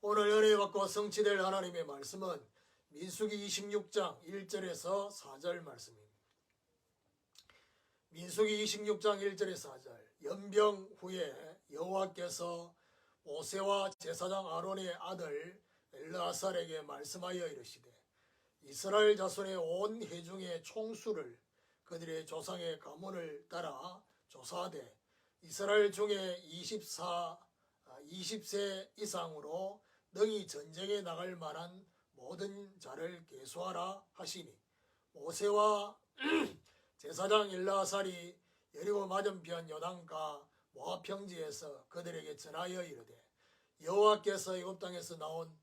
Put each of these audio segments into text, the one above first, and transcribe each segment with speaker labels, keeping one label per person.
Speaker 1: 오늘 은혜 받고 성취될 하나님의 말씀은 민수기 26장 1절에서 4절 말씀입니다. 민수기 26장 1절에서 4절. 연병 후에 여호와께서 모세와 제사장 아론의 아들 엘르아살에게 말씀하여 이르시되 이스라엘 자손의 온 회중의 총수를 그들의 조상의 가문을 따라 조사하되 이스라엘 중에 20세 이상으로 능히 전쟁에 나갈 만한 모든 자를 계수하라 하시니 모세와 제사장 엘르아살이 여리고 맞은편 요단가 모압 평지에서 그들에게 전하여 이르되 여호와께서 애굽 땅에서 나온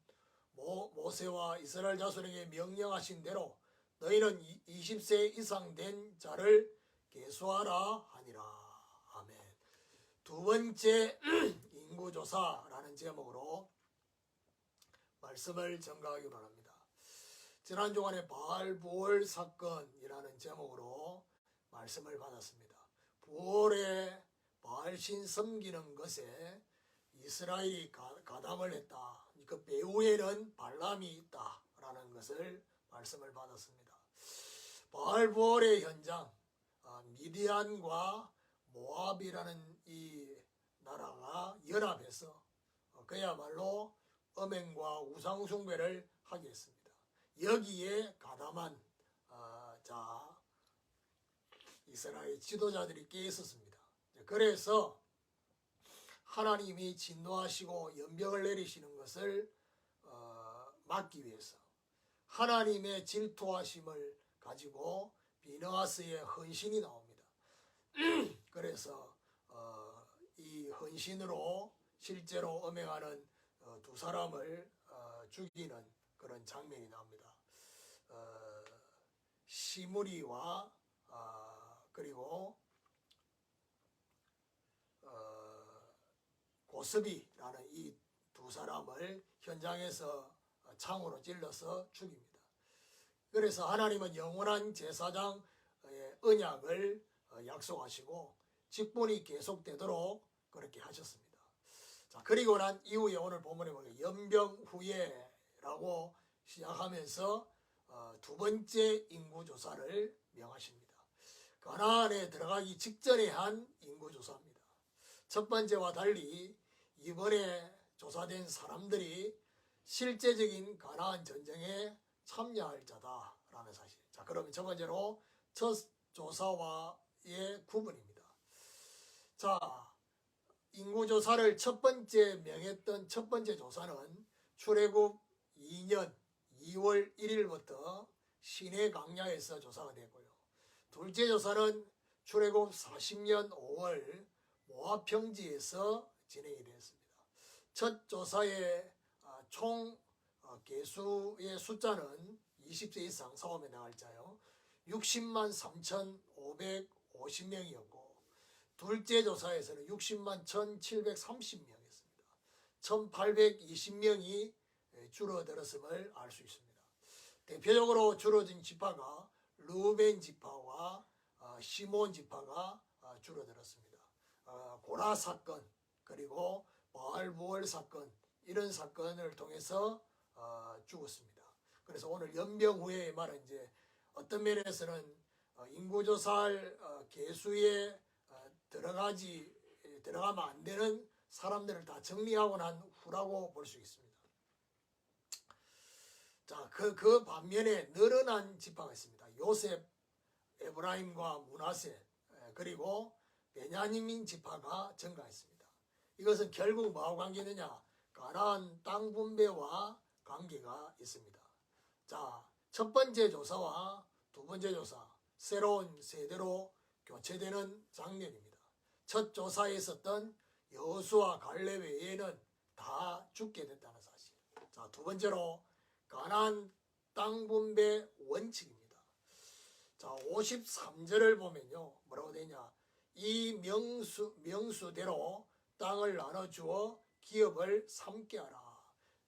Speaker 1: 모세와 이스라엘 자손에게 명령하신 대로 너희는 20세 이상 된 자를 계수하라 하니라. 아멘. 두 번째 인구조사라는 제목으로 말씀을 전가하기 바랍니다. 지난 주간에 바알부올 사건이라는 제목으로 말씀을 받았습니다. 부올에 바알신 섬기는 것에 이스라엘이 가담을 했다. 그 배후에는 발람이 있다라는 것을 말씀을 받았습니다. 바알부올의 현장, 미디안과 모압이라는 이 나라가 연합해서 그야말로 음행과 우상숭배를 하게 했습니다. 여기에 가담한 이스라엘 지도자들이 꽤 있었습니다. 그래서 하나님이 진노하시고 연병을 내리시는 것을 막기 위해서 하나님의 질투하심을 가지고 비느하스의 헌신이 나옵니다. 그래서 이 헌신으로 실제로 음행하는 두 사람을 죽이는 그런 장면이 나옵니다. 시므리와 그리고 고스비라는 이 두 사람을 현장에서 창으로 찔러서 죽입니다. 그래서 하나님은 영원한 제사장의 언약을 약속하시고 직분이 계속되도록 그렇게 하셨습니다. 자, 그리고 난 이후에 오늘 본문에 보면 연병 후에라고 시작하면서 두 번째 인구조사를 명하십니다. 가나안에 들어가기 직전에 한 인구조사입니다. 첫 번째와 달리 이번에 조사된 사람들이 실제적인 가나안 전쟁에 참여할 자다라는 사실. 자, 그러면 첫 번째로 첫 조사와의 구분입니다. 자, 인구조사를 첫 번째 명했던 첫 번째 조사는 출애굽 2년 2월 1일부터 시내 광야에서 조사가 되고요. 둘째 조사는 출애굽 40년 5월 모압 평지에서 진행이 되었습니다. 첫 조사의 총 개수의 숫자는 20세 이상 싸움에 나갈 자요 60만 3,550명이었고 둘째 조사에서는 60만 1,730명이었습니다. 1,820명이 줄어들었음을 알 수 있습니다. 대표적으로 줄어든 지파가 르우벤 지파와 시몬 지파가 줄어들었습니다. 고라 사건 그리고 바알부올 사건 이런 사건을 통해서 죽었습니다. 그래서 오늘 연병 후의 말은 이제 어떤 면에서는 인구조사할 개수에 들어가면 안 되는 사람들을 다 정리하고 난 후라고 볼 수 있습니다. 자, 그 반면에 늘어난 지파가 있습니다. 요셉, 에브라임과 므낫세 그리고 베냐민 지파가 증가했습니다. 이것은 결국 뭐하고 관계되냐? 가나안 땅 분배와 관계가 있습니다. 자, 첫 번째 조사와 두 번째 조사, 새로운 세대로 교체되는 장면입니다. 첫 조사에 있었던 여호수아 갈렙 외에는 다 죽게 됐다는 사실. 자, 두 번째로 가나안 땅 분배 원칙입니다. 자, 53절을 보면요. 뭐라고 되냐? 이 명수대로 땅을 나눠주어 기업을 삼게 하라.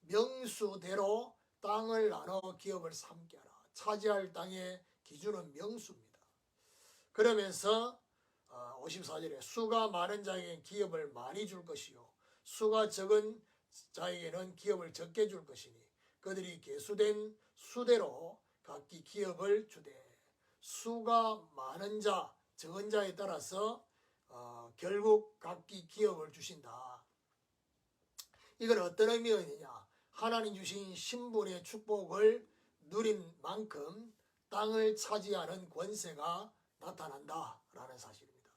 Speaker 1: 명수대로 땅을 나눠 기업을 삼게 하라. 차지할 땅의 기준은 명수입니다. 그러면서 54절에 수가 많은 자에게 기업을 많이 줄 것이요 수가 적은 자에게는 기업을 적게 줄 것이니 그들이 계수된 수대로 각기 기업을 주되 수가 많은 자 적은 자에 따라서 결국 각기 기업을 주신다. 이건 어떤 의미가 있느냐? 하나님 주신 신분의 축복을 누린 만큼 땅을 차지하는 권세가 나타난다라는 사실입니다.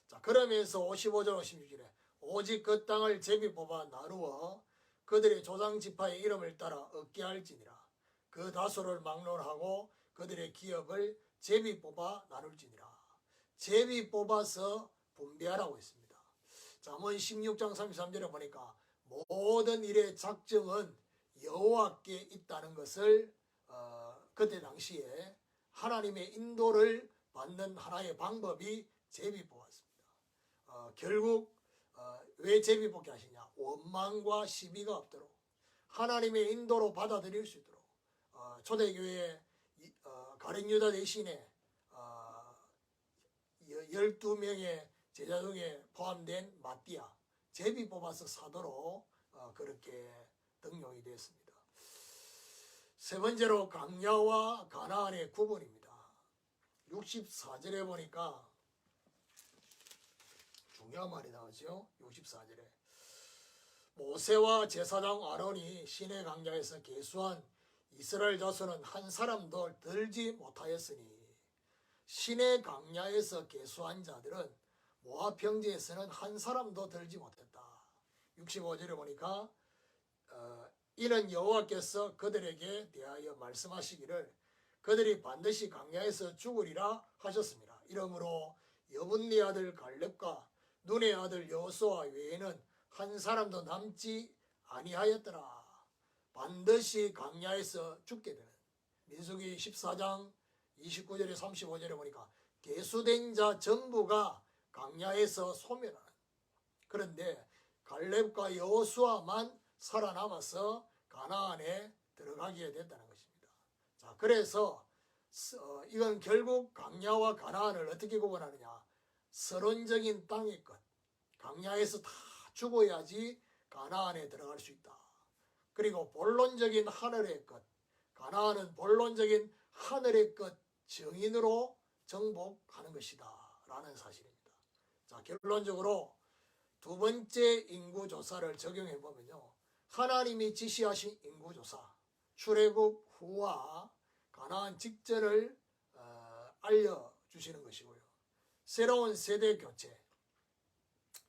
Speaker 1: 자, 그러면서 55절 56절에 오직 그 땅을 제비 뽑아 나누어 그들의 조상 지파의 이름을 따라 얻게 할지니라. 그 다소를 막론하고 그들의 기업을 제비 뽑아 나눌지니라. 제비 뽑아서 분배하라고 했습니다. 잠언 16장 33절에 보니까 모든 일의 작정은 여호와께 있다는 것을 그때 당시에 하나님의 인도를 받는 하나의 방법이 제비 뽑았습니다. 결국 왜 제비 뽑게 하시냐? 원망과 시비가 없도록 하나님의 인도로 받아들일 수 있도록 초대교회 가룟 유다 대신에 12명의 제자 중에 포함된 마띠아 제비 뽑아서 사도록 그렇게 등용이 됐습니다. 세 번째로 강야와 가나안의 구분입니다. 64절에 보니까 중요한 말이 나오죠. 64절에 모세와 제사장 아론이 시내 강야에서 계수한 이스라엘 자손은 한 사람도 들지 못하였으니 시내 강야에서 계수한 자들은 모압 평지에서는 한 사람도 들지 못했다. 65절에 보니까 이는 여호와께서 그들에게 대하여 말씀하시기를 그들이 반드시 강야에서 죽으리라 하셨습니다. 이러므로 여분네 아들 갈렙과 눈의 아들 여호수아 외에는 한 사람도 남지 아니하였더라. 반드시 강야에서 죽게 되는 민수기 14장 29절에 35절에 보니까 계수된 자 전부가 강야에서 소멸하는. 그런데 갈렙과 여호수아만 살아남아서 가나안에 들어가게 됐다는 것입니다. 자, 그래서 이건 결국 강야와 가나안을 어떻게 구분하느냐? 서론적인 땅의 것, 강야에서 다 죽어야지 가나안에 들어갈 수 있다. 그리고 본론적인 하늘의 것, 가나안은 본론적인 하늘의 것 정인으로 정복하는 것이다 라는 사실입니다. 자, 결론적으로 두 번째 인구조사를 적용해 보면요, 하나님이 지시하신 인구조사, 출애굽 후와 가나안 직전을 알려주시는 것이고요. 새로운 세대 교체,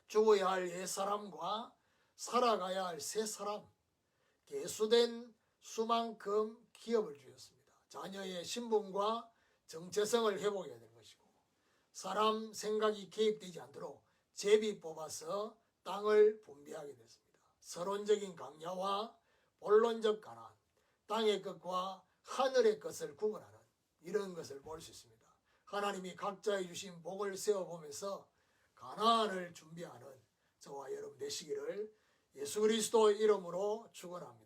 Speaker 1: 죽어야 할 옛사람과 살아가야 할 새사람, 계수된 수만큼 기업을 주셨습니다. 자녀의 신분과 정체성을 회복해야 되는 것이고, 사람 생각이 개입되지 않도록 제비 뽑아서 땅을 분배하게 됐습니다. 서론적인 강야와 본론적 가나안, 땅의 것과 하늘의 것을 구분하는 이런 것을 볼 수 있습니다. 하나님이 각자의 주신 복을 세워보면서 가나안을 준비하는 저와 여러분 되시기를 예수 그리스도 이름으로 축원합니다.